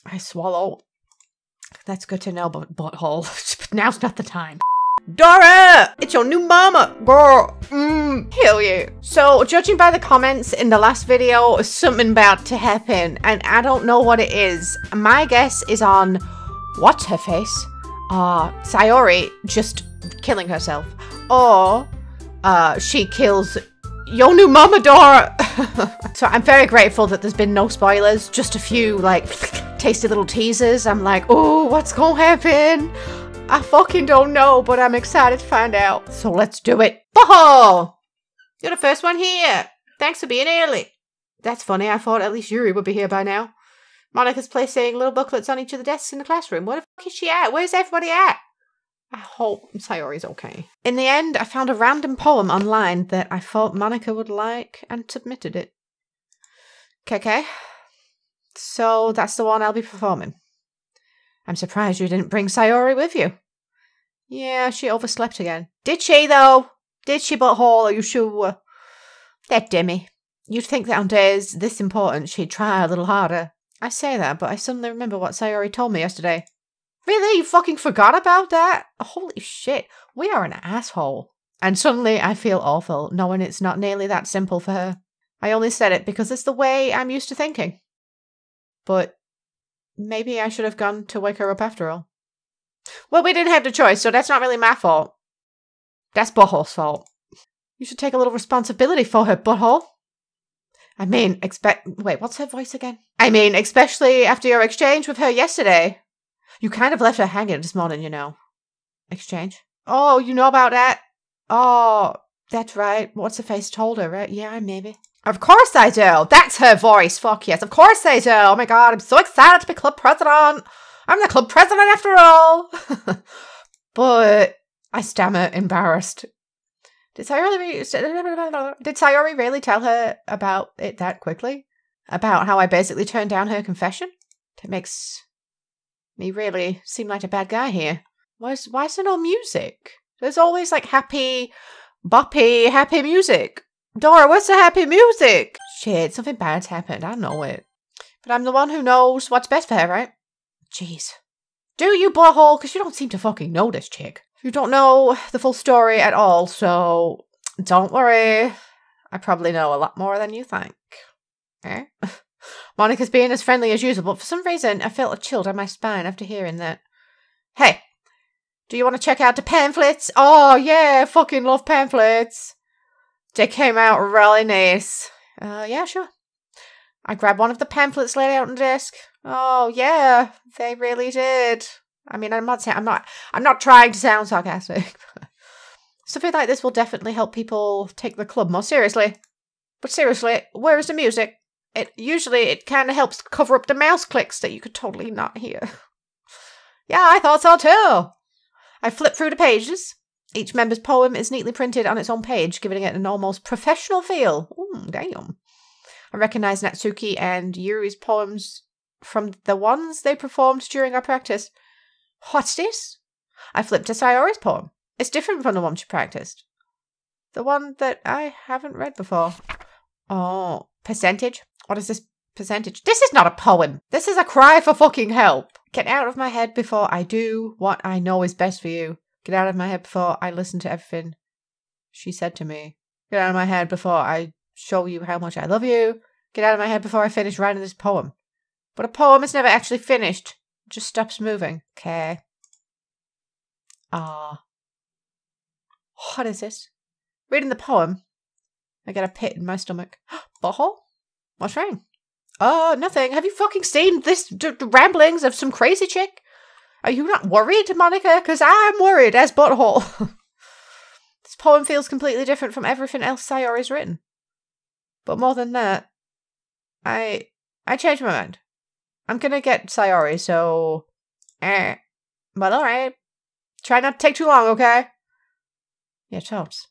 I swallow. That's good to know, but butthole. Now's not the time. Dora! It's your new mama! Girl! Hell yeah. So, judging by the comments in the last video, something about to happen, and I don't know what it is. My guess is on what's her face? Sayori just killing herself. Or, she kills your new mama, Dora! So I'm very grateful that there's been no spoilers, just a few, like, tasty little teasers. I'm like, oh, what's gonna happen? I fucking don't know, but I'm excited to find out. So let's do it. Butthole! You're the first one here. Thanks for being early. That's funny, I thought at least Yuri would be here by now. Monika's placing little booklets on each of the desks in the classroom. Where the fuck is she at? Where's everybody at? I hope Sayori's okay. In the end, I found a random poem online that I thought Monika would like and submitted it. Okay. So that's the one I'll be performing. I'm surprised you didn't bring Sayori with you. Yeah, she overslept again. Did she, though? Did she, butthole? Are you sure? That Demi. You'd think that on days this important, she'd try a little harder. I say that, but I suddenly remember what Sayori told me yesterday. Really? You fucking forgot about that? Holy shit. We are an asshole. And suddenly I feel awful, knowing it's not nearly that simple for her. I only said it because it's the way I'm used to thinking. But maybe I should have gone to wake her up after all. Well, we didn't have the choice, so that's not really my fault. That's Butthole's fault. You should take a little responsibility for her, Butthole. I mean, wait, what's her voice again? I mean, especially after your exchange with her yesterday. You kind of left her hanging this morning, you know. Exchange? Oh, you know about that? Oh, that's right. What's her face told her, right? Yeah, maybe. Of course I do. That's her voice. Fuck yes. Of course I do. Oh my god, I'm so excited to be club president. I'm the club president after all. But I stammer, embarrassed. Did Sayori really tell her about it that quickly? About how I basically turned down her confession? That makes me really seem like a bad guy here. Why is there no music? There's always like happy, boppy, happy music. Dora, where's the happy music? Shit, something bad's happened. I know it. But I'm the one who knows what's best for her, right? Jeez. Do you, butthole? Because you don't seem to fucking know this chick. You don't know the full story at all, so don't worry. I probably know a lot more than you think. Eh? Monika's being as friendly as usual, but for some reason I felt a chill down my spine after hearing that. Hey, do you want to check out the pamphlets? Oh yeah, fucking love pamphlets. They came out really nice. Yeah, sure. I grabbed one of the pamphlets laid out on the desk. Oh yeah, they really did. I mean, I'm not trying to sound sarcastic. Something like this will definitely help people take the club more seriously. But seriously, where is the music? It kind of helps cover up the mouse clicks that you could totally not hear. Yeah, I thought so too. I flipped through the pages. Each member's poem is neatly printed on its own page, giving it an almost professional feel. Ooh, damn. I recognize Natsuki and Yuri's poems from the ones they performed during our practice. What's this? I flipped to Sayori's poem. It's different from the one she practiced. The one that I haven't read before. Oh, percentage? What is this percentage? This is not a poem. This is a cry for fucking help. Get out of my head before I do what I know is best for you. Get out of my head before I listen to everything she said to me. Get out of my head before I show you how much I love you. Get out of my head before I finish writing this poem. But a poem is never actually finished. It just stops moving. Okay. What is this? Reading the poem, I get a pit in my stomach. Butthole? What's wrong? Nothing. Have you fucking seen the ramblings of some crazy chick? Are you not worried, Monika? Because I'm worried as Butthole. This poem feels completely different from everything else Sayori's written. But more than that, I changed my mind. I'm gonna get Sayori, so... But alright. Try not to take too long, okay? Yeah, totes.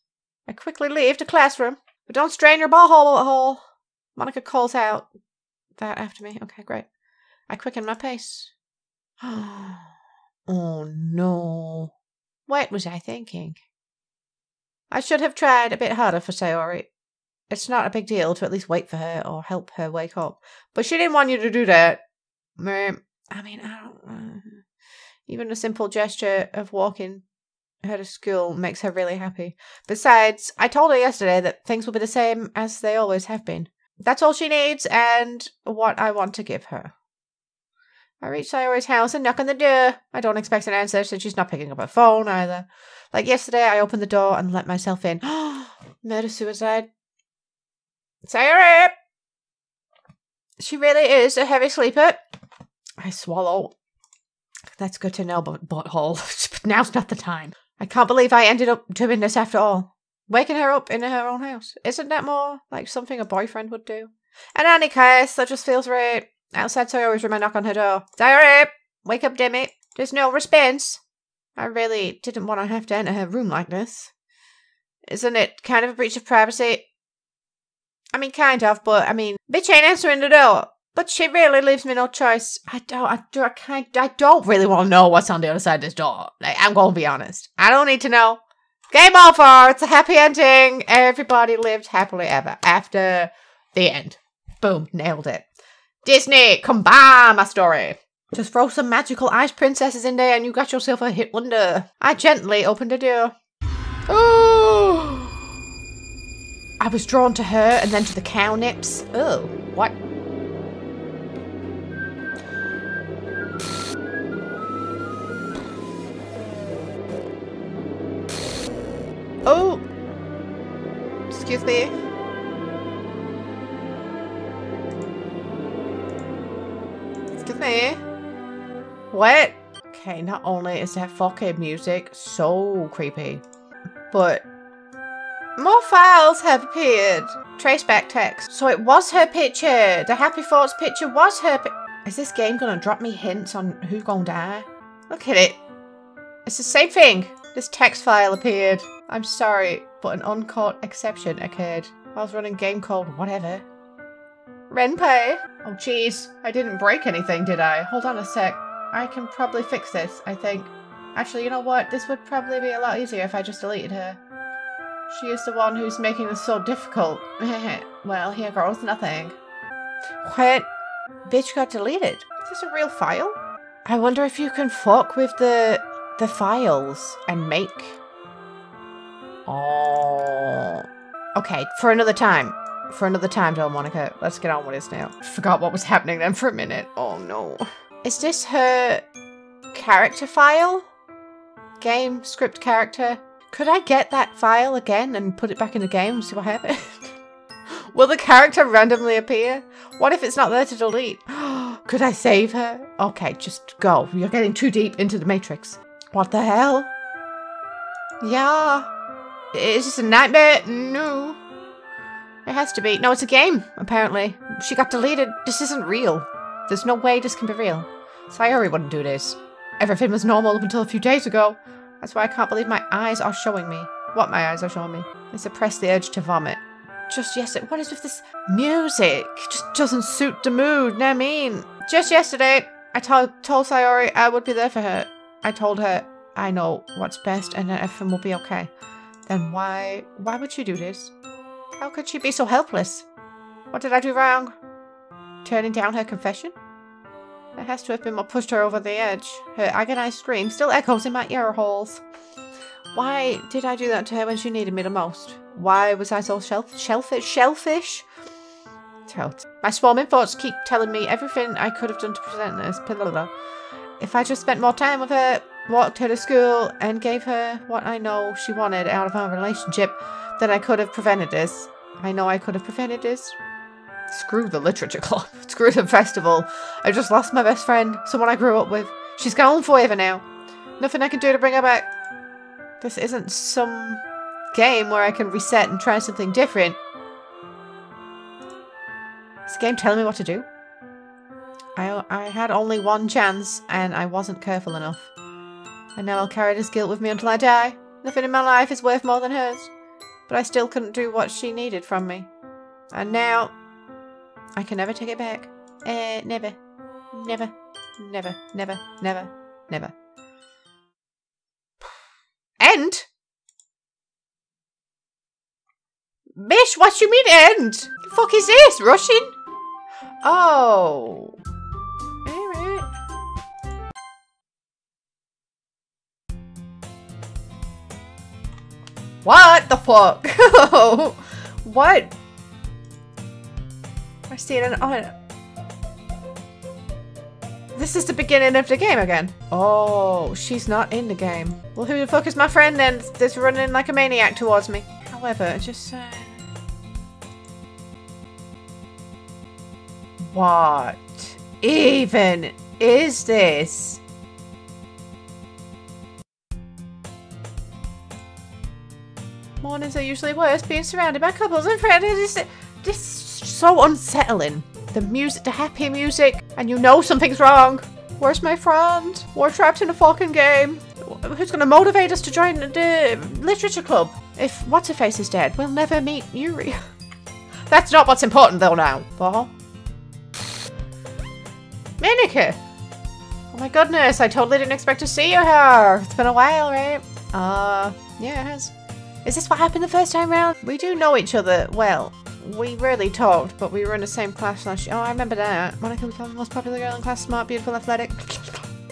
I quickly leave the classroom. But don't strain your butthole. Monika calls out that after me. Okay, great. I quicken my pace. Oh no. What was I thinking? I should have tried a bit harder for Sayori. It's not a big deal to at least wait for her or help her wake up. But she didn't want you to do that. I mean, I don't... even a simple gesture of walking her to school makes her really happy. Besides, I told her yesterday that things will be the same as they always have been. That's all she needs and what I want to give her. I reach Sayori's house and knock on the door. I don't expect an answer since she's not picking up her phone either. Like yesterday, I opened the door and let myself in. Murder-suicide. Sayori! She really is a heavy sleeper. I swallow. That's good to know, but butthole. But now's not the time. I can't believe I ended up doing this after all. Waking her up in her own house. Isn't that more like something a boyfriend would do? In any case, that just feels right. Outside Sayori's room, I knock on her door. Sayori! Wake up, dimmy. There's no response. I really didn't want to have to enter her room like this. Isn't it kind of a breach of privacy? I mean, kind of, but I mean, bitch ain't answering the door. But she really leaves me no choice. I don't really want to know what's on the other side of this door. Like, I'm going to be honest. I don't need to know. Game over. It's a happy ending. Everybody lived happily ever after the end. Boom. Nailed it. Disney, come by my story. Just throw some magical ice princesses in there and you got yourself a hit wonder. I gently opened the door. Oh! I was drawn to her and then to the cow nips. Oh, what? Oh! Excuse me. Excuse me. What? Okay, not only is that 4K music so creepy, but more files have appeared. Traceback text. So it was her picture. The Happy Thoughts picture was her Is this game gonna drop me hints on who's gonna die? Look at it. It's the same thing. This text file appeared. I'm sorry, but an uncaught exception occurred. I was running game called whatever. Renpei. Oh jeez, I didn't break anything, did I? Hold on a sec. I can probably fix this, I think. Actually, you know what? This would probably be a lot easier if I just deleted her. She is the one who's making this so difficult. Well, here goes nothing. What? Bitch got deleted. Is this a real file? I wonder if you can fuck with the files and make... Oh. Okay, for another time. For another time, Monica. Let's get on with this now. Forgot what was happening then for a minute. Oh no. Is this her character file? Game, script character? Could I get that file again and put it back in the game and see what happened? Will the character randomly appear? What if it's not there to delete? Could I save her? Okay, just go. You're getting too deep into the Matrix. What the hell? Yeah. Is this a nightmare? No. It has to be. No, it's a game, apparently. She got deleted. This isn't real. There's no way this can be real. Sayori wouldn't do this. Everything was normal up until a few days ago. That's why I can't believe my eyes are showing me. What my eyes are showing me. I suppressed the urge to vomit. Just yesterday. What is with this music? It just doesn't suit the mood, know what I mean? Just yesterday, I told Sayori I would be there for her. I told her I know what's best and that everything will be okay. Then why would she do this? How could she be so helpless? What did I do wrong? Turning down her confession? That has to have been what pushed her over the edge. Her agonized scream still echoes in my ear holes. Why did I do that to her when she needed me the most? Why was I so shellfish? My swarming thoughts keep telling me everything I could have done to prevent this. If I just spent more time with her, walked her to school, and gave her what I know she wanted out of our relationship, then I could have prevented this. I know I could have prevented this. Screw the literature club. Screw the festival. I just lost my best friend, someone I grew up with. She's gone forever now. Nothing I can do to bring her back. This isn't some game where I can reset and try something different. Is the game telling me what to do? I had only one chance, and I wasn't careful enough. And now I'll carry this guilt with me until I die. Nothing in my life is worth more than hers. But I still couldn't do what she needed from me. And now... I can never take it back. Never. Never. Never. Never. Never. Never. End? Bish, what you mean end? The fuck is this? Russian? Oh. Alright. What the fuck? What? I see it in... Oh, this is the beginning of the game again. Oh, she's not in the game. Well, who the fuck is my friend then that's running like a maniac towards me? However, just what even is this? Mornings are usually worse, being surrounded by couples and friends. This is so unsettling. The music, the happy music, and you know something's wrong. Where's my friend? We're trapped in a fucking game. Who's gonna motivate us to join the literature club? If What's-Her-Face is dead, we'll never meet Yuri. That's not what's important though now. Minika! Oh my goodness, I totally didn't expect to see you here. It's been a while, right? Yeah, it has. Is this what happened the first time round? We do know each other well. We rarely talked, but we were in the same class last year. Oh, I remember that. Monica was the most popular girl in class, smart, beautiful, athletic.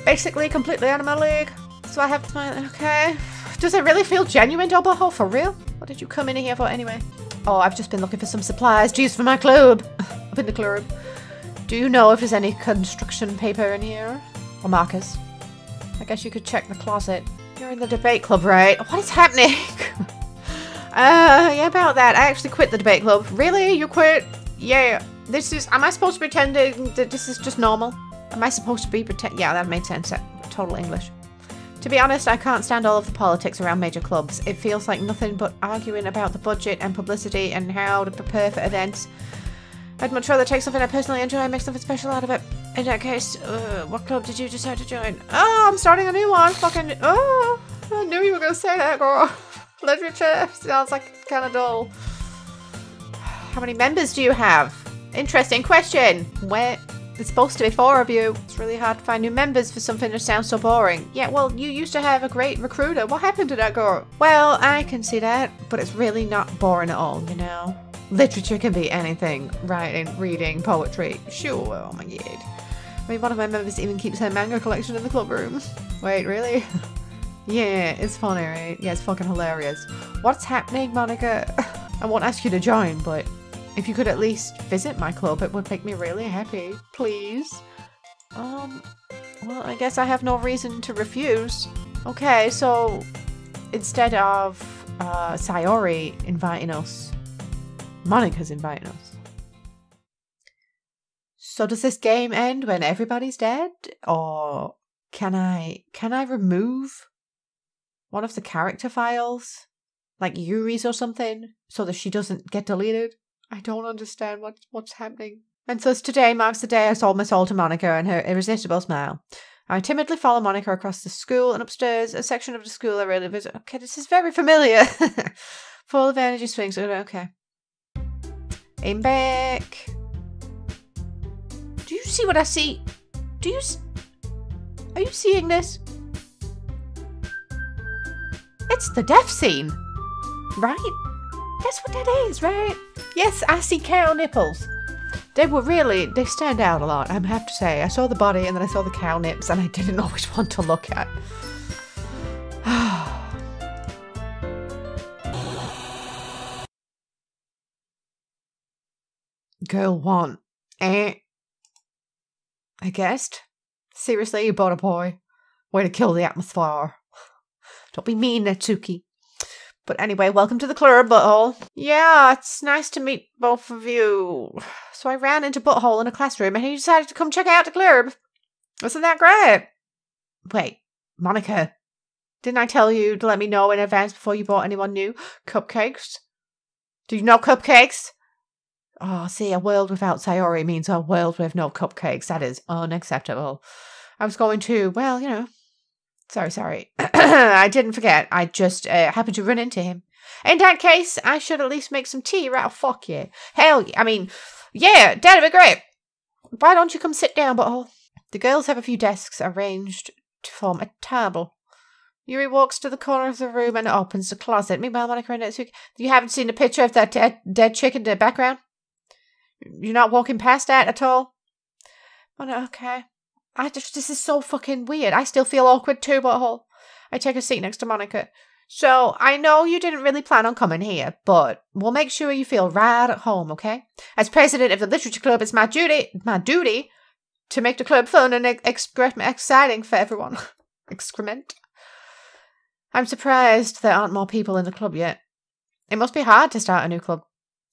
Basically, completely out of my league. So I have to... Okay. Does it really feel genuine, Double Hole? For real? What did you come in here for anyway? Oh, I've just been looking for some supplies to use for my club. I'm in the club. Do you know if there's any construction paper in here? Or markers? I guess you could check the closet. You're in the debate club, right? What is happening? Yeah, about that. I actually quit the debate club. Really? You quit? Yeah. This is... Am I supposed to be pretending that this is just normal? Am I supposed to be pretend... Yeah, that made sense. Total English. To be honest, I can't stand all of the politics around major clubs. It feels like nothing but arguing about the budget and publicity and how to prepare for events. I'd much rather take something I personally enjoy and make something special out of it. In that case, what club did you decide to join? Oh, I'm starting a new one. Fucking... Oh, I knew you were going to say that, girl. Literature sounds like kind of dull. How many members do you have? Interesting question. Where it's supposed to be 4 of you. It's really hard to find new members for something that sounds so boring. Yeah, well, you used to have a great recruiter. What happened to that girl? Well, I can see that, but it's really not boring at all, you know? Literature can be anything. Writing, reading, poetry. Sure, oh my god. I mean, one of my members even keeps her manga collection in the club room. Wait, really? Yeah, it's funny, right? Yeah, it's fucking hilarious. What's happening, Monica? I won't ask you to join, but if you could at least visit my club, it would make me really happy. Please? Well, I guess I have no reason to refuse. Okay, so instead of Sayori inviting us, Monica's inviting us. So does this game end when everybody's dead? Or can I remove one of the character files, like Yuri's or something, so that she doesn't get deleted? I don't understand what's happening. And so today marks the day I sold my soul to Monica and her irresistible smile. I timidly follow Monica across the school and upstairs, a section of the school I rarely visit. Okay, this is very familiar. Full of energy swings. Okay. Aim back. Do you see what I see? Are you seeing this? It's the death scene, right? That's what that is, right? Yes, I see cow nipples. They stand out a lot, I have to say. I saw the body and then I saw the cow nips and I didn't know which one to look at. Girl 1. I guessed. Seriously, you bought a boy. Way to kill the atmosphere. Don't be mean, Natsuki. But anyway, welcome to the club, Butthole. Yeah, it's nice to meet both of you. So I ran into Butthole in a classroom and he decided to come check out the club. Wasn't that great? Wait, Monica, didn't I tell you to let me know in advance before you bought anyone new? Cupcakes? Do you know cupcakes? Oh, see, a world without Sayori means a world with no cupcakes. That is unacceptable. I was going to, well, you know. Sorry. I didn't forget. I just happened to run into him. In that case, I should at least make some tea, right? Oh, fuck yeah. Hell, I mean, yeah, that'd be great. Why don't you come sit down, Butthole? The girls have a few desks arranged to form a table. Yuri walks to the corner of the room and opens the closet. Meanwhile, Monica and Natsuki, you haven't seen a picture of that dead chick in the background? You're not walking past that at all? Oh, no, okay. This is so fucking weird. I still feel awkward too, Butthole. I take a seat next to Monica. So, I know you didn't really plan on coming here, but we'll make sure you feel right at home, okay? As president of the literature club, it's my duty to make the club fun and exciting for everyone. Excrement. I'm surprised there aren't more people in the club yet. It must be hard to start a new club.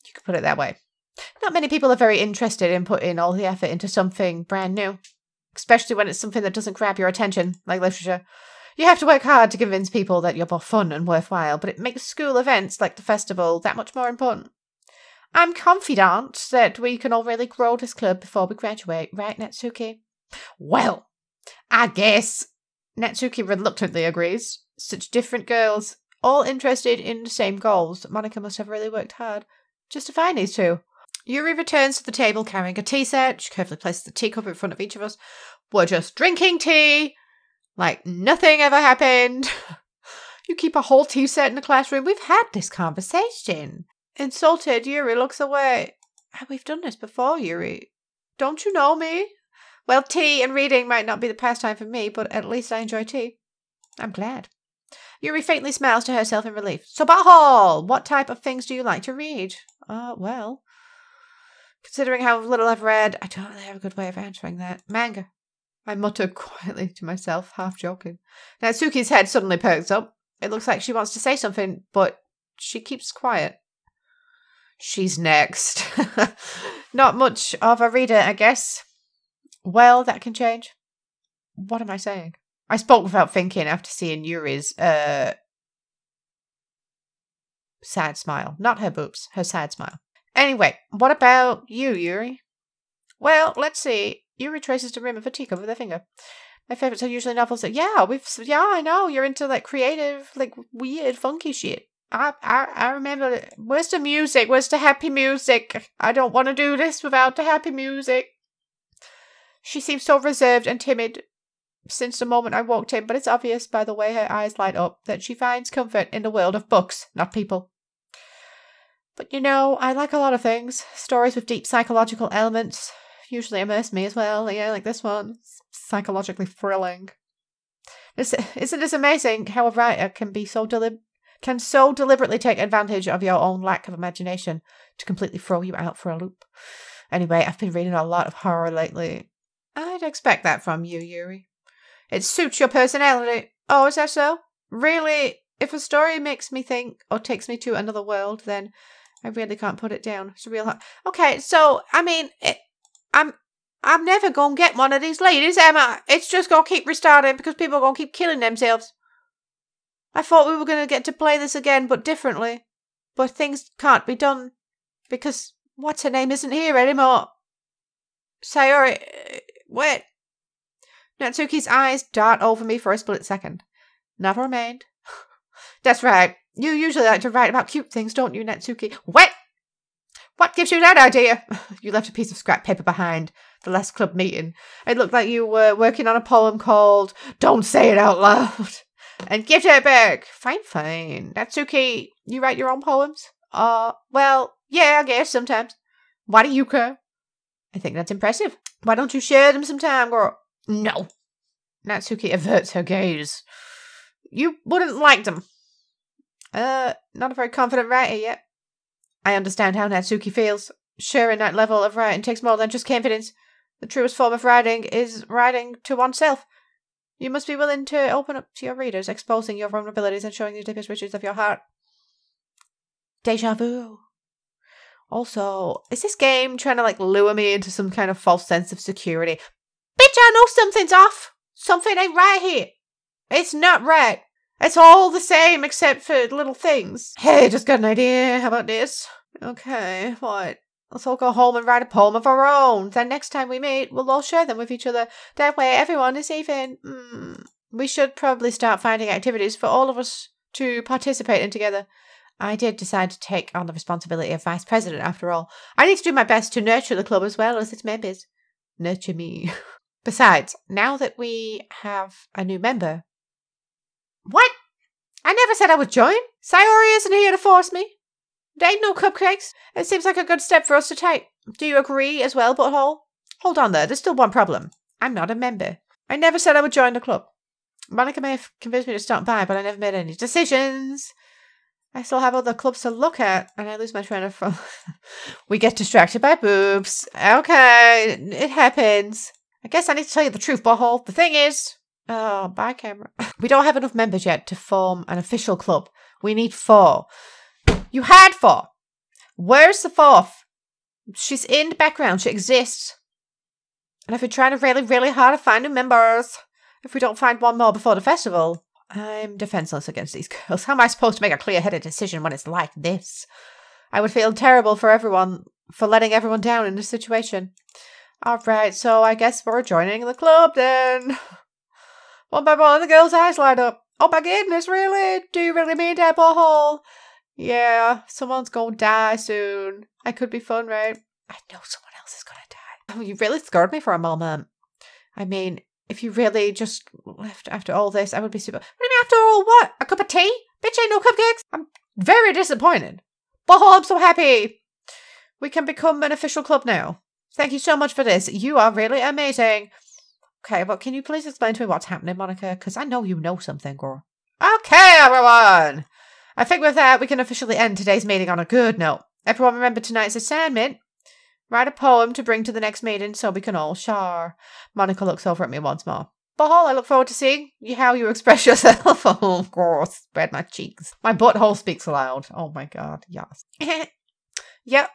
You could put it that way. Not many people are very interested in putting all the effort into something brand new, especially when it's something that doesn't grab your attention, like literature. You have to work hard to convince people that you're both fun and worthwhile, but it makes school events like the festival that much more important. I'm confident that we can all really grow this club before we graduate, right, Natsuki? Well, I guess. Natsuki reluctantly agrees. Such different girls, all interested in the same goals. Monica must have really worked hard just to find these two. Yuri returns to the table carrying a tea set. She carefully places the teacup in front of each of us. We're just drinking tea, like nothing ever happened. You keep a whole tea set in the classroom. We've had this conversation. Insulted, Yuri looks away. We've done this before, Yuri. Don't you know me? Well, tea and reading might not be the pastime for me, but at least I enjoy tea. I'm glad. Yuri faintly smiles to herself in relief. So, Butthole, what type of things do you like to read? Well, considering how little I've read, I don't really have a good way of answering that. Manga. I mutter quietly to myself, half joking. Natsuki's head suddenly perks up. It looks like she wants to say something, but she keeps quiet. She's next. Not much of a reader, I guess. Well, that can change. What am I saying? I spoke without thinking after seeing Yuri's sad smile. Not her boobs, her sad smile. Anyway, what about you, Yuri? Well, let's see. Yuri traces the rim of a teacup with her finger. My favorites are usually novels that, yeah, I know, you're into, like, creative, like, weird, funky shit. I remember, where's the music? Where's the happy music? I don't want to do this without the happy music. She seems so reserved and timid since the moment I walked in, but it's obvious by the way her eyes light up that she finds comfort in the world of books, not people. But you know, I like a lot of things. Stories with deep psychological elements usually immerse me as well. Yeah, like this one. It's psychologically thrilling. Isn't this amazing how a writer can be so deliberately take advantage of your own lack of imagination to completely throw you out for a loop? Anyway, I've been reading a lot of horror lately. I'd expect that from you, Yuri. It suits your personality. Oh, is that so? Really? If a story makes me think or takes me to another world, then I really can't put it down. It's real hard. Okay, so, I mean, I'm never gonna get one of these ladies, am I? It's just gonna keep restarting because people are gonna keep killing themselves. I thought we were gonna get to play this again, but differently. But things can't be done because what's-her-name isn't here anymore. Sayori, wait. Natsuki's eyes dart over me for a split second. Never mind. That's right. You usually like to write about cute things, don't you, Natsuki? What? What gives you that idea? You left a piece of scrap paper behind the last club meeting. It looked like you were working on a poem called Don't Say It Out Loud. And give it back. Fine. Natsuki, you write your own poems? Well, yeah, I guess sometimes. Why do you care? I think that's impressive. Why don't you share them sometime, girl? No. Natsuki averts her gaze. You wouldn't like them. Not a very confident writer yet. I understand how Natsuki feels. Sharing that level of writing takes more than just confidence. The truest form of writing is writing to oneself. You must be willing to open up to your readers, exposing your vulnerabilities and showing the deepest riches of your heart. Deja vu. Also, is this game trying to, like, lure me into some kind of false sense of security? Bitch, I know something's off. Something ain't right here. It's not right. It's all the same except for little things. Hey, just got an idea. How about this? Okay, what? Let's all go home and write a poem of our own. Then next time we meet, we'll all share them with each other. That way everyone is even. We should probably start finding activities for all of us to participate in together. I did decide to take on the responsibility of vice president after all. I need to do my best to nurture the club as well as its members. Nurture me. Besides, now that we have a new member... What? I never said I would join. Sayori isn't here to force me. There ain't no cupcakes. It seems like a good step for us to take. Do you agree as well, Butthole? Hold on there, there's still one problem. I'm not a member. I never said I would join the club. Monica may have convinced me to stop by, but I never made any decisions. I still have other clubs to look at, and I lose my train of thought. We get distracted by boobs. Okay, it happens. I guess I need to tell you the truth, butthole. The thing is... Oh, bye, camera. We don't have enough members yet to form an official club. We need 4. You had 4. Where's the 4th? She's in the background. She exists. And I've been trying really, really hard to find new members. If we don't find one more before the festival, I'm defenseless against these girls. How am I supposed to make a clear-headed decision when it's like this? I would feel terrible for everyone, for letting everyone down in this situation. Alright, so I guess we're joining the club then. One by one, the girls' eyes light up. Oh my goodness, really? Do you really mean that, butthole? Yeah, someone's gonna die soon. I could be fun, right? I know someone else is gonna die. Oh, you really scared me for a moment. I mean... If you really just left after all this, I would be super... What do you mean after all what? A cup of tea? Bitch, ain't no cupcakes. I'm very disappointed. But I'm so happy. We can become an official club now. Thank you so much for this. You are really amazing. Okay, but can you please explain to me what's happening, Monica? Because I know you know something, girl. Okay, everyone. I think with that, we can officially end today's meeting on a good note. Everyone remember tonight's assignment. Write a poem to bring to the next meeting so we can all share. Monica looks over at me once more. Butthole, I look forward to seeing how you express yourself. Oh, gross. Spread my cheeks. My butthole speaks loud. Oh my god, yes. Yep,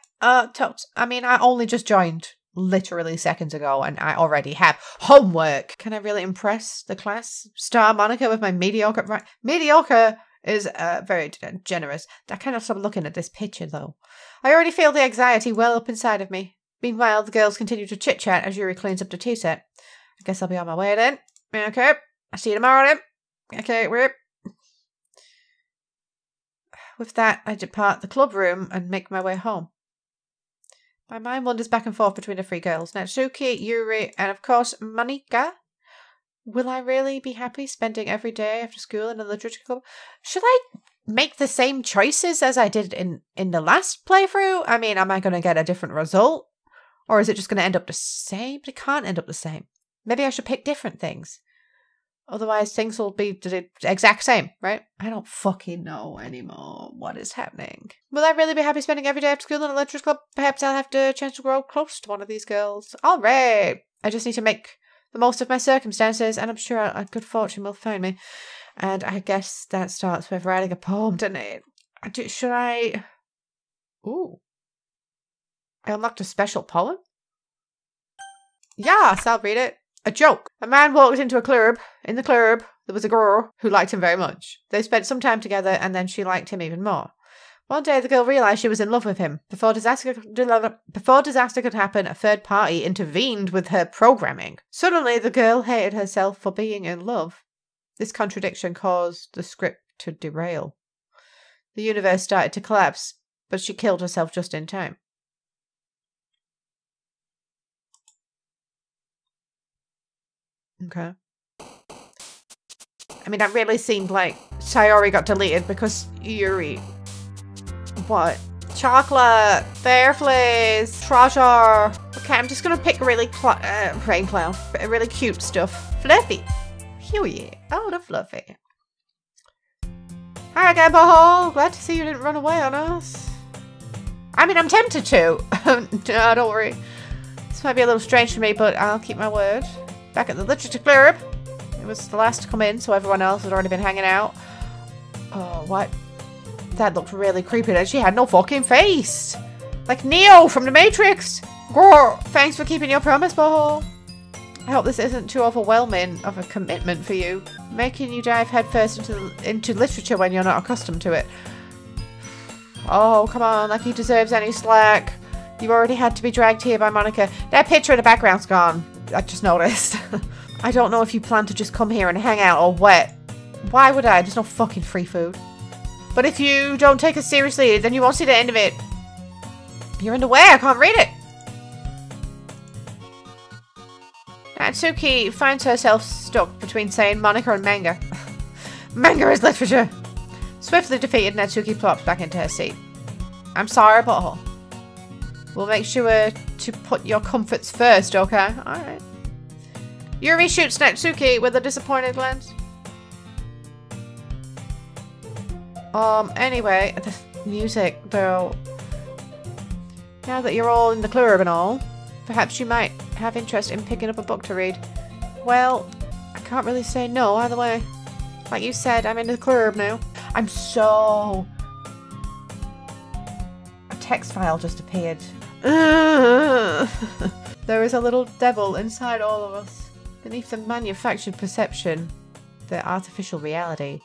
totes. I mean, I only just joined literally seconds ago and I already have homework. Can I really impress the class? Star Monica with my mediocre... Right. Mediocre is very generous. I cannot stop looking at this picture, though. I already feel the anxiety well up inside of me. Meanwhile, the girls continue to chit-chat as Yuri cleans up the tea set. I guess I'll be on my way then. Okay. I'll see you tomorrow then. Okay, we're... With that, I depart the club room and make my way home. My mind wanders back and forth between the 3 girls. Natsuki, Yuri, and of course, Monika. Will I really be happy spending every day after school in a literature club? Should I make the same choices as I did in the last playthrough? I mean, am I going to get a different result? Or is it just going to end up the same? But it can't end up the same. Maybe I should pick different things. Otherwise, things will be the exact same, right? I don't fucking know anymore what is happening. Will I really be happy spending every day after school in a literature club? Perhaps I'll have the chance to grow close to one of these girls. All right. I just need to make the most of my circumstances, and I'm sure a good fortune will find me. And I guess that starts with writing a poem, doesn't it? Should I... Ooh. I unlocked a special poem? Yes, I'll read it. A joke. A man walked into a club. In the club, there was a girl who liked him very much. They spent some time together, and then she liked him even more. One day, the girl realized she was in love with him. Before disaster could happen, a third party intervened with her programming. Suddenly, the girl hated herself for being in love. This contradiction caused the script to derail. The universe started to collapse, but she killed herself just in time. Okay. I mean, that really seemed like Sayori got deleted because Yuri... What? Chocolate! Fireflies! Treasure! Okay, I'm just gonna pick really rain cloud. Really cute stuff. Fluffy! Here yeah. Oh, the fluffy. Hi again, Bahol! Glad to see you didn't run away on us. I mean, I'm tempted to. No, don't worry. This might be a little strange for me, but I'll keep my word. Back at the literature club. It was the last to come in, so everyone else had already been hanging out. Oh, what? That looked really creepy, and she had no fucking face. Like Neo from the Matrix. Girl, thanks for keeping your promise, Bahol. I hope this isn't too overwhelming of a commitment for you. Making you dive headfirst into literature when you're not accustomed to it. Oh, come on, like he deserves any slack. You already had to be dragged here by Monica. That picture in the background's gone. I just noticed. I don't know if you plan to just come here and hang out or what. Why would I? There's no fucking free food. But if you don't take us seriously, then you won't see the end of it. You're in the way. I can't read it. Natsuki finds herself stuck between saying Monica and manga. Manga is literature. Swiftly defeated, Natsuki plops back into her seat. I'm sorry, butthole. We'll make sure to put your comforts first, okay? Alright. Yuri shoots Natsuki with a disappointed glance. Anyway, the music, though. Now that you're all in the club and all, perhaps you might have interest in picking up a book to read. Well, I can't really say no either way. Like you said, I'm in the club now. I'm so... A text file just appeared. There is a little devil inside all of us. Beneath the manufactured perception, the artificial reality,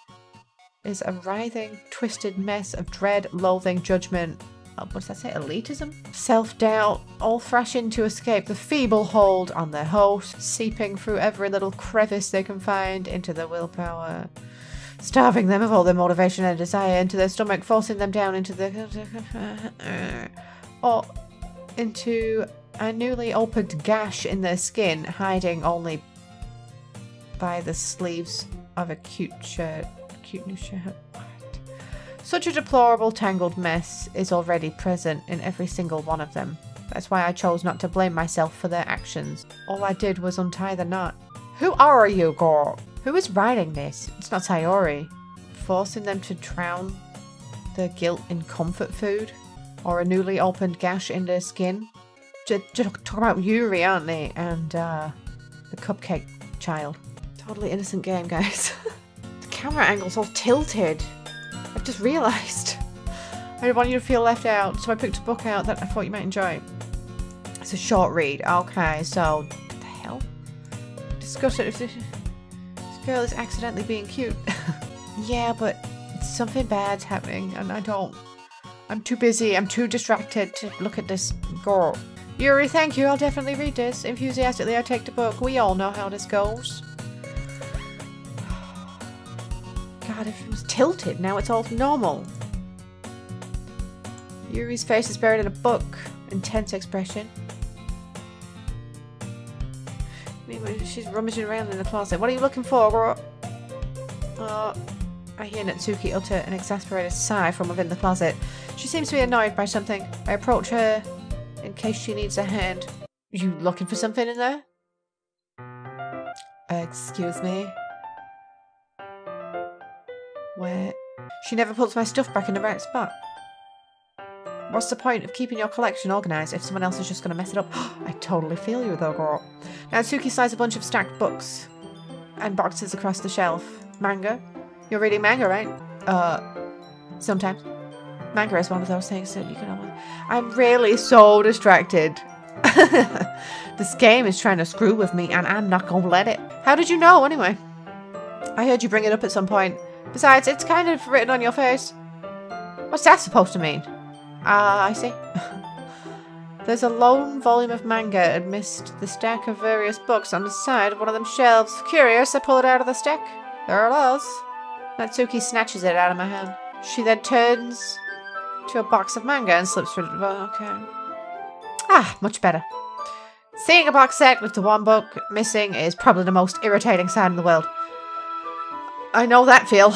is a writhing, twisted mess of dread, loathing, judgment. What does that say? Elitism? Self-doubt, all thrashing to escape the feeble hold on their host, seeping through every little crevice they can find into their willpower, starving them of all their motivation and desire into their stomach, forcing them down into the... or into a newly opened gash in their skin, hiding only by the sleeves of a cute shirt. Cute new shirt. What? Such a deplorable, tangled mess is already present in every single one of them. That's why I chose not to blame myself for their actions. All I did was untie the knot. Who are you, girl? Who is writing this? It's not Sayori. Forcing them to drown their guilt in comfort food? Or a newly opened gash in their skin? Just talk about Yuri, aren't they? And the cupcake child. Totally innocent game, guys. The camera angle's all tilted. I've just realised. I didn't want you to feel left out, so I picked a book out that I thought you might enjoy. It's a short read. Okay, so... What the hell? Discuss it if this girl is accidentally being cute. Yeah, but something bad's happening, and I don't... I'm too busy, I'm too distracted to look at this girl. Yuri, thank you, I'll definitely read this. Enthusiastically, I take the book. We all know how this goes. God, if it was tilted, now it's all normal. Yuri's face is buried in a book. Intense expression. She's rummaging around in the closet. What are you looking for, girl? I hear Natsuki utter an exasperated sigh from within the closet. She seems to be annoyed by something. I approach her in case she needs a hand. You looking for something in there? Excuse me? Where? She never puts my stuff back in the right spot. What's the point of keeping your collection organised if someone else is just going to mess it up? I totally feel you though, girl. Natsuki slides a bunch of stacked books and boxes across the shelf. Manga? You're reading manga, right? Sometimes. Manga is one of those things that you can almost... I'm really so distracted. This game is trying to screw with me and I'm not going to let it. How did you know, anyway? I heard you bring it up at some point. Besides, it's kind of written on your face. What's that supposed to mean? I see. There's a lone volume of manga amidst the stack of various books on the side of one of them shelves. Curious, I pull it out of the stack. There it is. Natsuki snatches it out of my hand. She then turns to a box of manga and slips through it. Well, okay. Ah, much better. Seeing a box set with the one book missing is probably the most irritating sight in the world. I know that feel.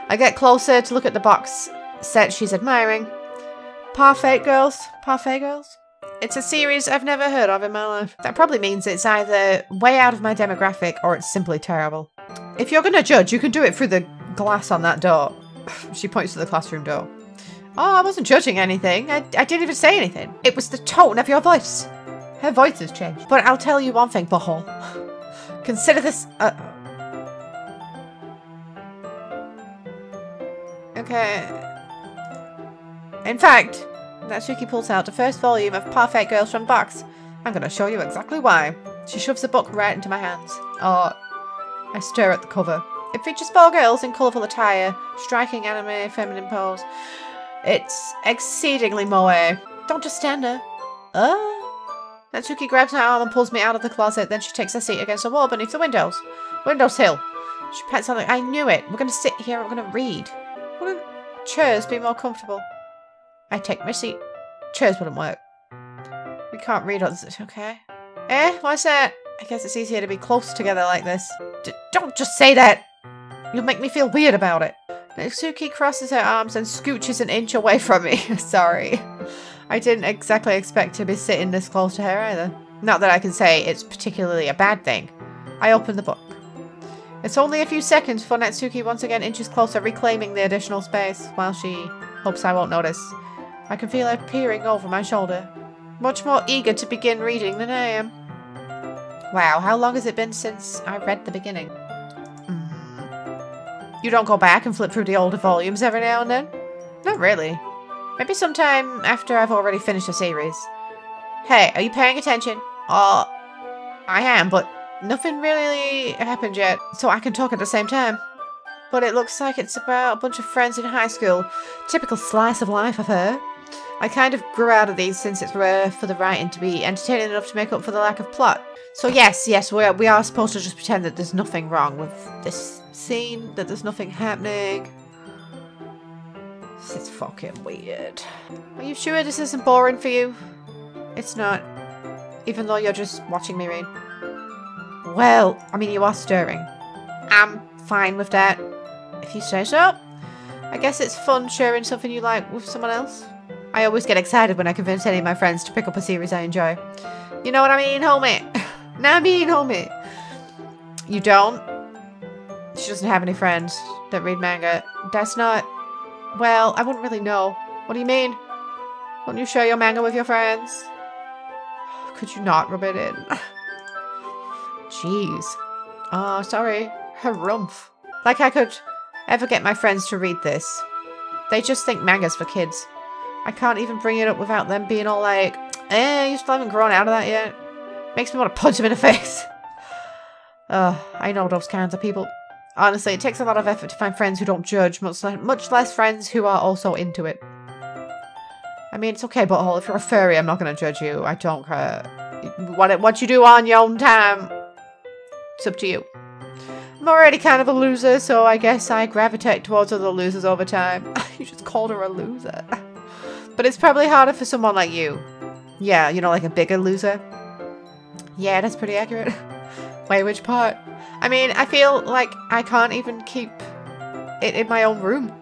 I get closer to look at the box set she's admiring. Parfait Girls? Parfait Girls? It's a series I've never heard of in my life. That probably means it's either way out of my demographic or it's simply terrible. If you're going to judge, you can do it through the glass on that door. She points to the classroom door. Oh, I wasn't judging anything. I didn't even say anything. It was the tone of your voice. Her voice has changed. But I'll tell you one thing, butthole. Consider this... Okay. In fact, Natsuki pulls out the first volume of Parfait Girls from the box. I'm going to show you exactly why. She shoves the book right into my hands. I stare at the cover. It features 4 girls in colourful attire, striking anime feminine pose. It's exceedingly moe. Don't just stand there. Natsuki grabs my arm and pulls me out of the closet, then she takes a seat against the wall beneath the windows. Windowsill. She pats on it. I knew it. We're going to sit here and we're going to read. Wouldn't chairs be more comfortable? I take my seat. Chairs wouldn't work. We can't read on this, okay? What's that? I guess it's easier to be close together like this. Don't just say that! You'll make me feel weird about it. Natsuki crosses her arms and scooches an inch away from me. Sorry. I didn't exactly expect to be sitting this close to her either. Not that I can say it's particularly a bad thing. I open the book. It's only a few seconds before Natsuki once again inches closer, reclaiming the additional space, while she hopes I won't notice. I can feel her peering over my shoulder, much more eager to begin reading than I am. Wow, how long has it been since I read the beginning? You don't go back and flip through the older volumes every now and then? Not really. Maybe sometime after I've already finished the series. Hey, are you paying attention? I am, but nothing really happened yet, so I can talk at the same time. But it looks like it's about a bunch of friends in high school. Typical slice of life of her. I kind of grew out of these since it's rare for the writing to be entertaining enough to make up for the lack of plot. So yes, we are supposed to just pretend that there's nothing wrong with this scene, that there's nothing happening. This is fucking weird. Are you sure this isn't boring for you? It's not. Even though you're just watching me read. Well, I mean, you are stirring. I'm fine with that. If you say so. I guess it's fun sharing something you like with someone else. I always get excited when I convince any of my friends to pick up a series I enjoy. You know what I mean, homie? Nah, I mean, homie. You don't? She doesn't have any friends that read manga. That's not... Well, I wouldn't really know. What do you mean? Won't you share your manga with your friends? Could you not rub it in? Jeez. Oh, sorry. Harumph. Like I could ever get my friends to read this. They just think manga's for kids. I can't even bring it up without them being all like, you still haven't grown out of that yet. Makes me want to punch them in the face. I know those kinds of people. Honestly, it takes a lot of effort to find friends who don't judge, much less friends who are also into it. I mean, it's okay, butthole. If you're a furry, I'm not going to judge you. I don't care. What you do on your own time, it's up to you. I'm already kind of a loser, so I guess I gravitate towards other losers over time. You just called her a loser. But it's probably harder for someone like you. Yeah, you know, like a bigger loser. Yeah, that's pretty accurate. Wait, which part? I mean, I feel like I can't even keep it in my own room.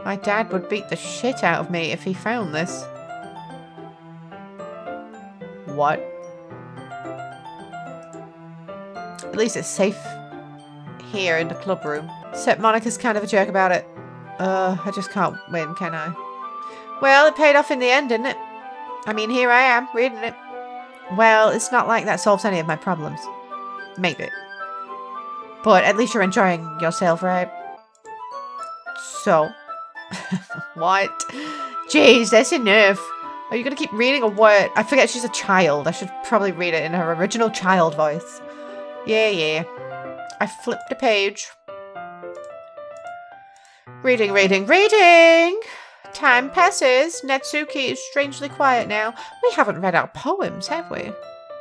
My dad would beat the shit out of me if he found this. What? At least it's safe here in the club room. Except Monica's kind of a jerk about it. I just can't win, can I? Well, it paid off in the end, didn't it? I mean, here I am, reading it. Well, it's not like that solves any of my problems. Maybe. But at least you're enjoying yourself, right? So. What? Jeez, that's enough. Are you going to keep reading or what? I forget she's a child. I should probably read it in her original child voice. Yeah. I flipped a page. Reading. Time passes. Natsuki is strangely quiet now. We haven't read our poems, have we?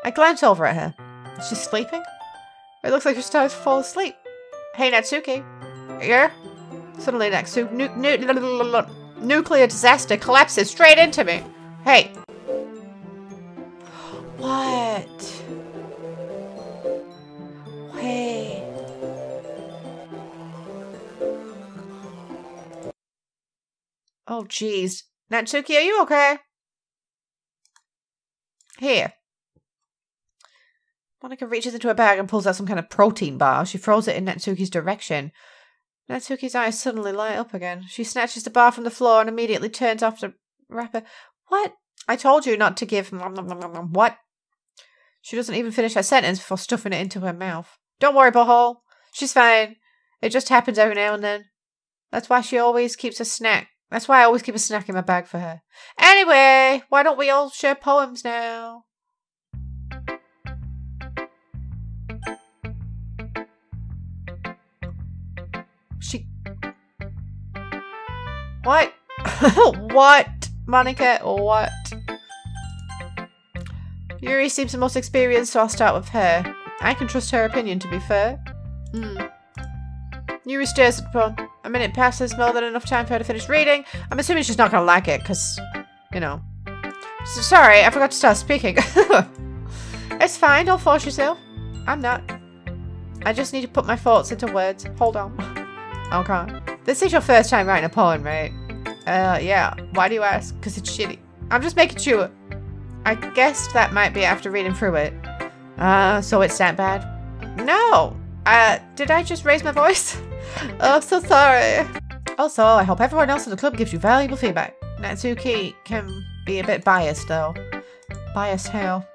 I glance over at her. Is she sleeping? It looks like she's starting to fall asleep. Hey, Natsuki. Yeah? Suddenly, nuclear disaster collapses straight into me. Hey. What? Hey. Oh, jeez. Natsuki, are you okay? Here. Monica reaches into her bag and pulls out some kind of protein bar. She throws it in Natsuki's direction. Natsuki's eyes suddenly light up again. She snatches the bar from the floor and immediately turns off the wrapper. What? I told you not to give... What? She doesn't even finish her sentence before stuffing it into her mouth. Don't worry, butthole. She's fine. It just happens every now and then. That's why she always keeps a snack. That's why I always keep a snack in my bag for her. Anyway, why don't we all share poems now? What? What? Monica, what? Yuri seems the most experienced, so I'll start with her. I can trust her opinion, to be fair. Yuri stares at the poem. A minute passes, more than enough time for her to finish reading. I'm assuming she's not gonna like it, because, you know. So, sorry, I forgot to start speaking. It's fine, don't force yourself. I'm not. I just need to put my thoughts into words. Hold on. Okay. This is your first time writing a poem, right? Yeah. Why do you ask? Because it's shitty. I'm just making sure. I guessed that might be after reading through it. So it's that bad? No. Did I just raise my voice? Oh, I'm so sorry. Also, I hope everyone else in the club gives you valuable feedback. Natsuki can be a bit biased, though. Biased how?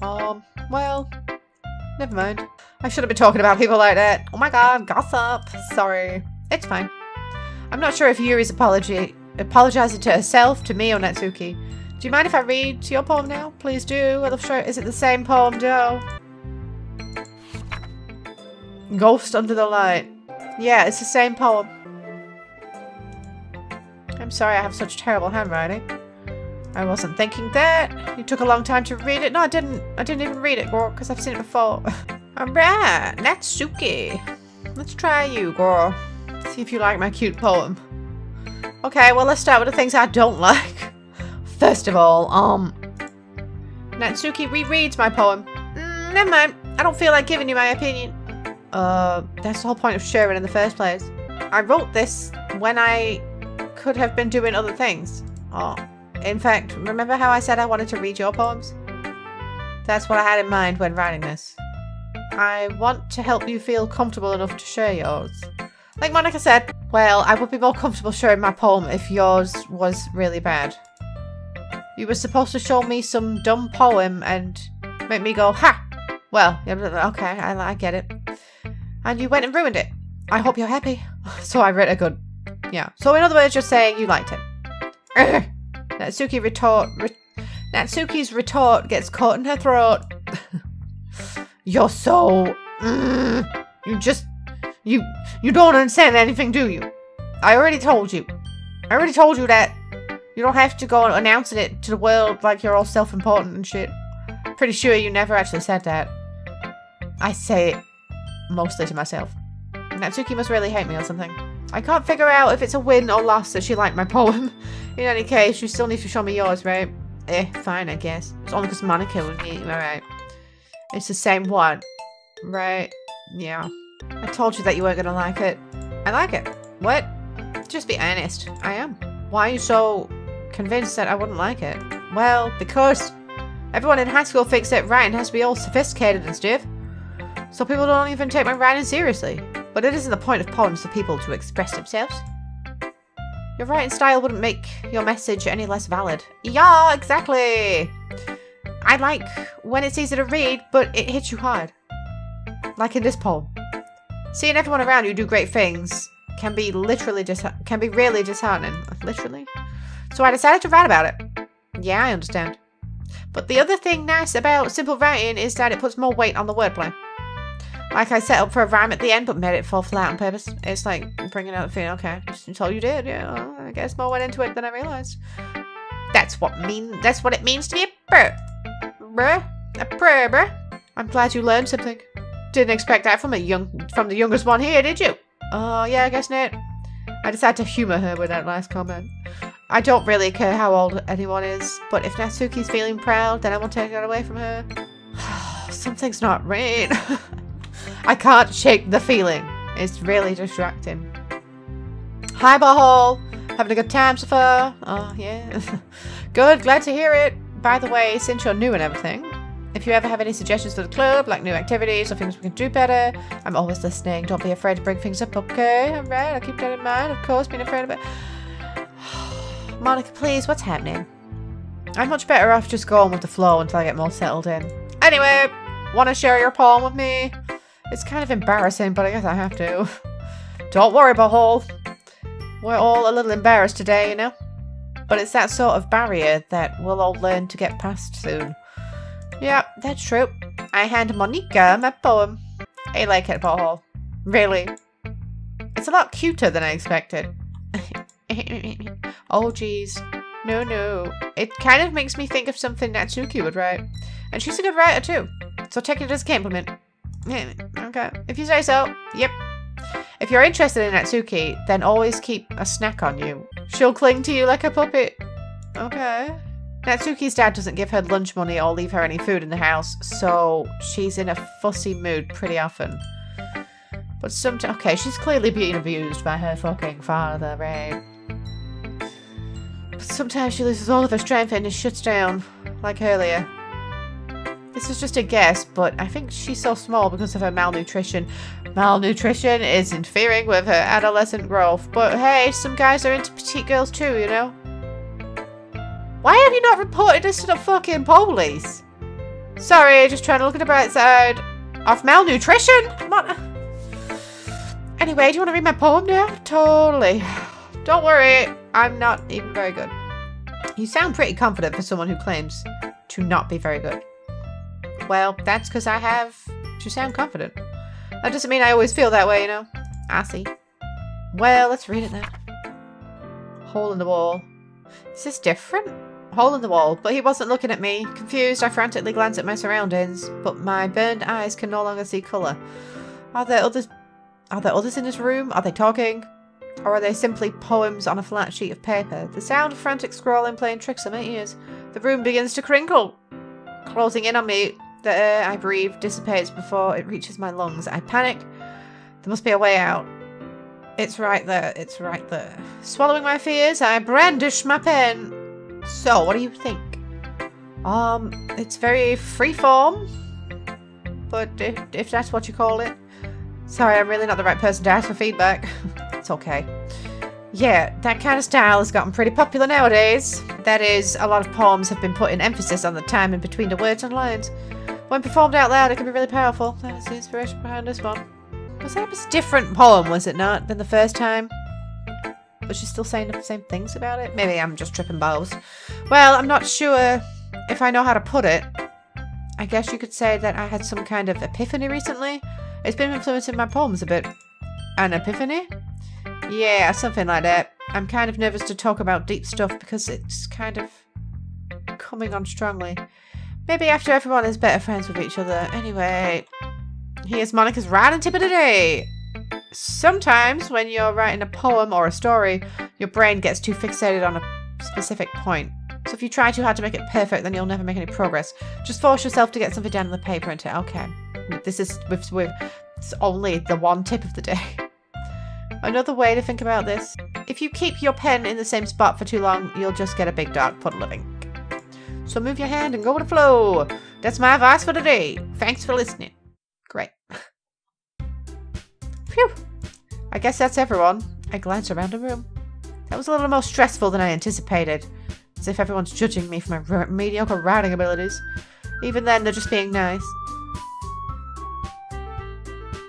Well, never mind. I shouldn't be talking about people like that. Oh my god, gossip. Sorry. It's fine. I'm not sure if Yuri's apologizing to herself, to me, or Natsuki. Do you mind if I read your poem now? Please do. I love sure. Is it the same poem, Joe? Ghost Under the Light. Yeah, it's the same poem. I'm sorry I have such terrible handwriting. I wasn't thinking that. You took a long time to read it. No, I didn't. I didn't even read it, girl, because I've seen it before. Alright, Natsuki. Let's try you, girl. See if you like my cute poem. Okay, well, let's start with the things I don't like. First of all, Natsuki rereads my poem. Never mind. I don't feel like giving you my opinion. That's the whole point of sharing in the first place. I wrote this when I could have been doing other things. Oh, in fact, remember how I said I wanted to read your poems? That's what I had in mind when writing this. I want to help you feel comfortable enough to share yours. Like Monica said, well, I would be more comfortable sharing my poem if yours was really bad. You were supposed to show me some dumb poem and make me go, ha! Well, okay, I get it. And you went and ruined it. I hope you're happy. So I wrote a good... Yeah. So in other words, you're saying you liked it. Natsuki's retort gets caught in her throat. You're so... You don't understand anything, do you? I already told you. That you don't have to go and announcing it to the world like you're all self-important and shit. Pretty sure you never actually said that. I say it mostly to myself. Natsuki must really hate me or something. I can't figure out if it's a win or loss that she liked my poem. In any case, you still need to show me yours, right? Fine, I guess. It's only because Monica was me, alright. It's the same one. Right? Yeah. I told you that you weren't gonna like it. I like it. What? Just be honest. I am. Why are you so convinced that I wouldn't like it? Well, because everyone in high school thinks that writing has to be all sophisticated and stuff. So people don't even take my writing seriously. But it isn't the point of poems for people to express themselves. Your writing style wouldn't make your message any less valid. Yeah, exactly! I like when it's easy to read, but it hits you hard. Like in this poem. Seeing everyone around you do great things can be really disheartening. Literally? So I decided to write about it. Yeah, I understand. But the other thing nice about simple writing is that it puts more weight on the wordplay. Like I set up for a rhyme at the end, but made it fall flat on purpose. It's like bringing out the feeling, okay, so you did, yeah, well, I guess more went into it than I realised. That's what it means to be a bruh. I'm glad you learned something. Didn't expect that from the youngest one here, did you? Oh, yeah, I guess not. I decided to humour her with that last comment. I don't really care how old anyone is, but if Natsuki's feeling proud, then I won't take that away from her. Something's not right. I can't shake the feeling. It's really distracting. Hi, Butthole. Having a good time so far? Oh, yeah. Good, glad to hear it. By the way, since you're new and everything, if you ever have any suggestions for the club, like new activities or things we can do better, I'm always listening. Don't be afraid to bring things up, okay? Alright, I'll keep that in mind. Of course, being afraid of it. Monica, please, what's happening? I'm much better off just going with the flow until I get more settled in. Anyway, want to share your poem with me? It's kind of embarrassing, but I guess I have to. Don't worry, Butthole. We're all a little embarrassed today, you know? But it's that sort of barrier that we'll all learn to get past soon. Yeah, that's true. I hand Monica my poem. I like it, Butthole. Really. It's a lot cuter than I expected. Oh, jeez. No. It kind of makes me think of something Natsuki would write. And she's a good writer, too. So take it as a compliment. Okay. If you say so. Yep. If you're interested in Natsuki, then always keep a snack on you. She'll cling to you like a puppet. Okay. Natsuki's dad doesn't give her lunch money or leave her any food in the house, so she's in a fussy mood pretty often. But sometimes, okay, she's clearly being abused by her fucking father, right? But sometimes she loses all of her strength and just shuts down, like earlier. This is just a guess, but I think she's so small because of her malnutrition. Malnutrition is interfering with her adolescent growth. But hey, some guys are into petite girls too, you know? Why have you not reported this to the fucking police? Sorry, just trying to look at the bright side of malnutrition. Anyway, do you want to read my poem now? Totally. Don't worry, I'm not even very good. You sound pretty confident for someone who claims to not be very good. Well, that's because I have to sound confident. That doesn't mean I always feel that way, you know? I see. Well, let's read it then. Hole in the wall. Is this different? Hole in the wall, but he wasn't looking at me. Confused, I frantically glanced at my surroundings, but my burned eyes can no longer see colour. Are there others in this room? Are they talking? Or are they simply poems on a flat sheet of paper? The sound of frantic scrawling playing tricks on my ears. The room begins to crinkle, closing in on me. The air I breathe dissipates before it reaches my lungs. I panic. There must be a way out. It's right there. It's right there. Swallowing my fears, I brandish my pen. So, what do you think? It's very freeform. But if that's what you call it. Sorry, I'm really not the right person to ask for feedback. It's okay. Yeah, that kind of style has gotten pretty popular nowadays. That is, a lot of poems have been putting emphasis on the time in between the words and lines. When performed out loud, it can be really powerful. That's the inspiration behind this one. Was that a different poem, was it not, than the first time? Was she still saying the same things about it? Maybe I'm just tripping balls. Well, I'm not sure if I know how to put it. I guess you could say that I had some kind of epiphany recently. It's been influencing my poems a bit. An epiphany? Yeah, something like that. I'm kind of nervous to talk about deep stuff because it's kind of coming on strongly. Maybe after everyone is better friends with each other. Anyway, here's Monica's writing tip of the day. Sometimes when you're writing a poem or a story, your brain gets too fixated on a specific point. So if you try too hard to make it perfect, then you'll never make any progress. Just force yourself to get something down on the paper and say, okay, this is with it's only the one tip of the day. Another way to think about this, if you keep your pen in the same spot for too long, you'll just get a big dark puddle of ink. So move your hand and go with the flow. That's my advice for today. Thanks for listening. Great. Phew. I guess that's everyone. I glance around the room. That was a little more stressful than I anticipated. As if everyone's judging me for my mediocre writing abilities. Even then, they're just being nice.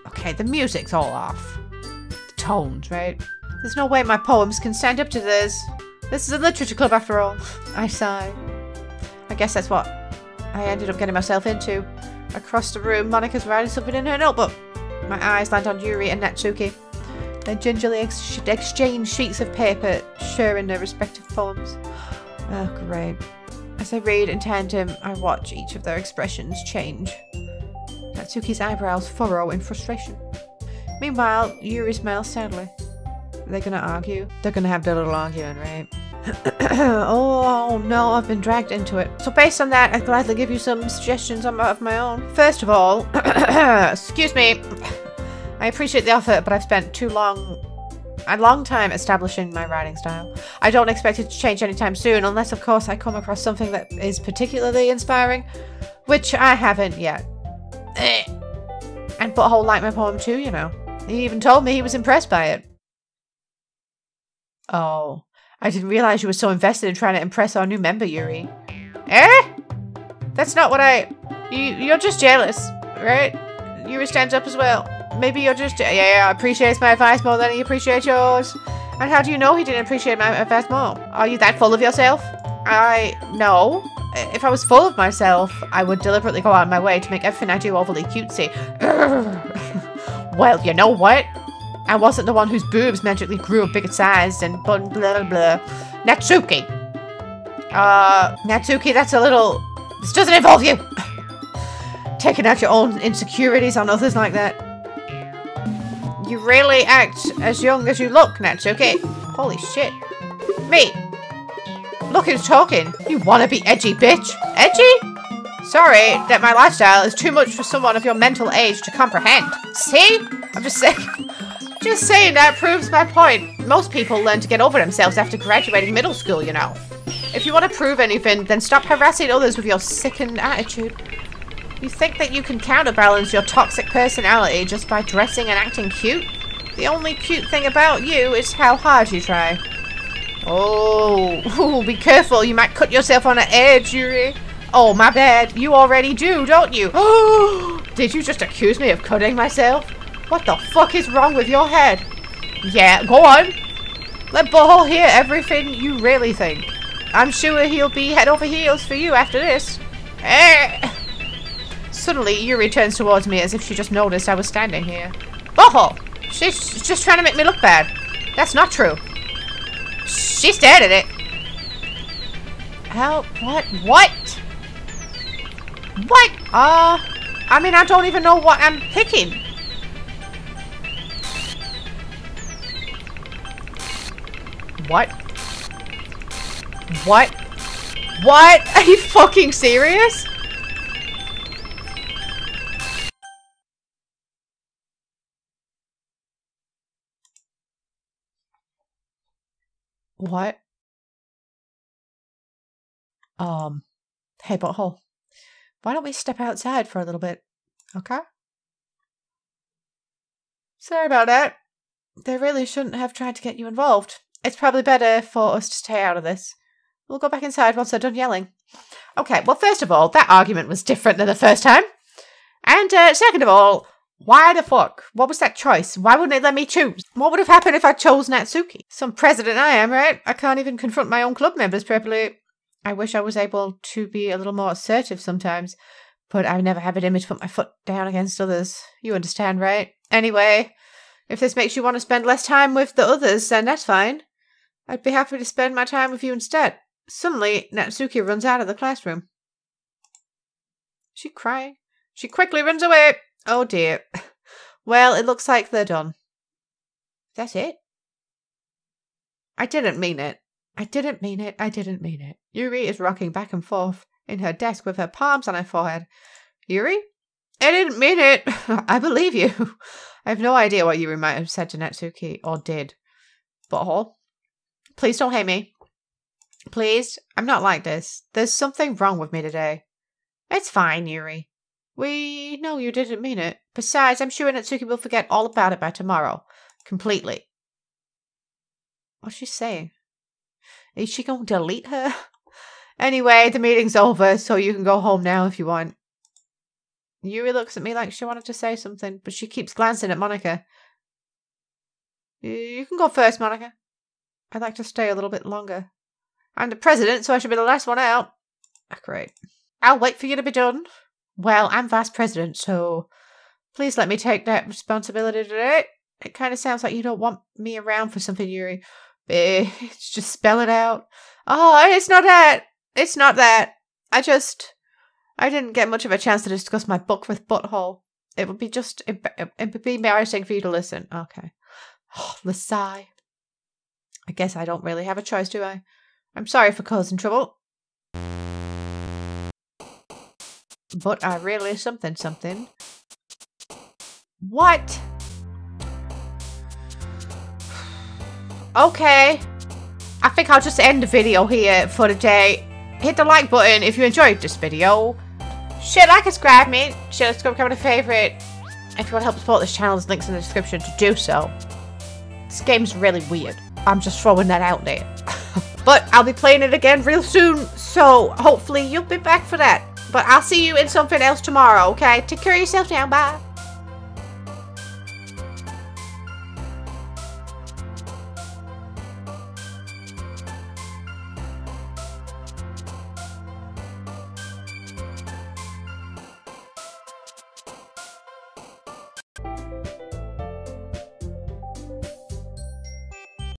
Okay, the music's all off. The tones, right? There's no way my poems can stand up to this. This is a literature club after all. I sigh. I guess that's what I ended up getting myself into. Across the room, Monica's writing something in her notebook. My eyes land on Yuri and Natsuki. They gingerly exchange sheets of paper, sharing their respective poems. Oh, great. As I read in tandem, I watch each of their expressions change. Natsuki's eyebrows furrow in frustration. Meanwhile, Yuri smiles sadly. They're gonna argue. They're gonna have their little arguing, right? Oh no, I've been dragged into it. So based on that, I'd gladly give you some suggestions of my own. First of all, excuse me. I appreciate the offer, but I've spent a long time establishing my writing style. I don't expect it to change anytime soon, unless of course I come across something that is particularly inspiring, which I haven't yet. And Butthole liked my poem too, you know. He even told me he was impressed by it. Oh, I didn't realize you were so invested in trying to impress our new member, Yuri. Eh? That's not what you're just jealous, right? Yuri stands up as well. Maybe you're just... Yeah, appreciates my advice more than he appreciates yours. And how do you know he didn't appreciate my advice more? Are you that full of yourself? No. If I was full of myself, I would deliberately go out of my way to make everything I do overly cutesy. Well, you know what? I wasn't the one whose boobs magically grew a bigger size and blah blah blah. Natsuki. Natsuki, that's a little... This doesn't involve you! Taking out your own insecurities on others like that. You really act as young as you look, Natsuki. Holy shit. Me. Look who's talking. You wanna be edgy, bitch. Edgy? Sorry that my lifestyle is too much for someone of your mental age to comprehend. See? I'm just saying... Just saying that proves my point. Most people learn to get over themselves after graduating middle school, you know. If you want to prove anything, then stop harassing others with your sickened attitude. You think that you can counterbalance your toxic personality just by dressing and acting cute? The only cute thing about you is how hard you try. Oh, ooh, be careful. You might cut yourself on an edge, Yuri. Oh, my bad. You already do, don't you? Oh, did you just accuse me of cutting myself? What the fuck is wrong with your head? Yeah, go on. Let Butthole hear everything you really think. I'm sure he'll be head over heels for you after this. Suddenly, Yuri turns towards me as if she just noticed I was standing here. Butthole! She's just trying to make me look bad. That's not true. She stared at it. How? What? What? What? I mean, I don't even know what I'm picking. What? What? What? Are you fucking serious? What? Hey, Butthole. Why don't we step outside for a little bit? Okay? Sorry about that. They really shouldn't have tried to get you involved. It's probably better for us to stay out of this. We'll go back inside once they're done yelling. Okay, well, first of all, that argument was different than the first time. And second of all, why the fuck? What was that choice? Why wouldn't it let me choose? What would have happened if I chose Natsuki? Some president I am, right? I can't even confront my own club members properly. I wish I was able to be a little more assertive sometimes, but I never have it in me to put my foot down against others. You understand, right? Anyway, if this makes you want to spend less time with the others, then that's fine. I'd be happy to spend my time with you instead. Suddenly, Natsuki runs out of the classroom. Is she crying? She quickly runs away. Oh dear. Well, it looks like they're done. That's it? I didn't mean it. I didn't mean it. I didn't mean it. Yuri is rocking back and forth in her desk with her palms on her forehead. Yuri? I didn't mean it. I believe you. I have no idea what Yuri might have said to Natsuki, or did. Butthole. Please don't hate me. Please. I'm not like this. There's something wrong with me today. It's fine, Yuri. We know you didn't mean it. Besides, I'm sure Natsuki will forget all about it by tomorrow. Completely. What's she saying? Is she going to delete her? Anyway, the meeting's over, so you can go home now if you want. Yuri looks at me like she wanted to say something, but she keeps glancing at Monika. You can go first, Monika. I'd like to stay a little bit longer. I'm the president, so I should be the last one out. Great. I'll wait for you to be done. Well, I'm vice president, so please let me take that responsibility today. It kind of sounds like you don't want me around for something, Yuri. Just spell it out. Oh, it's not that. It's not that. I didn't get much of a chance to discuss my book with Butthole. It would be embarrassing for you to listen. Okay. Oh, the sigh. I guess I don't really have a choice, do I? I'm sorry for causing trouble. But I really something. What? Okay. I think I'll just end the video here for today. Hit the like button if you enjoyed this video. Share, like, and subscribe me. Share, subscribe, comment, a favorite. If you want to help support this channel, there's links in the description to do so. This game's really weird. I'm just throwing that out there. But I'll be playing it again real soon, so hopefully you'll be back for that. But I'll see you in something else tomorrow, okay? Take care of yourself now. Bye.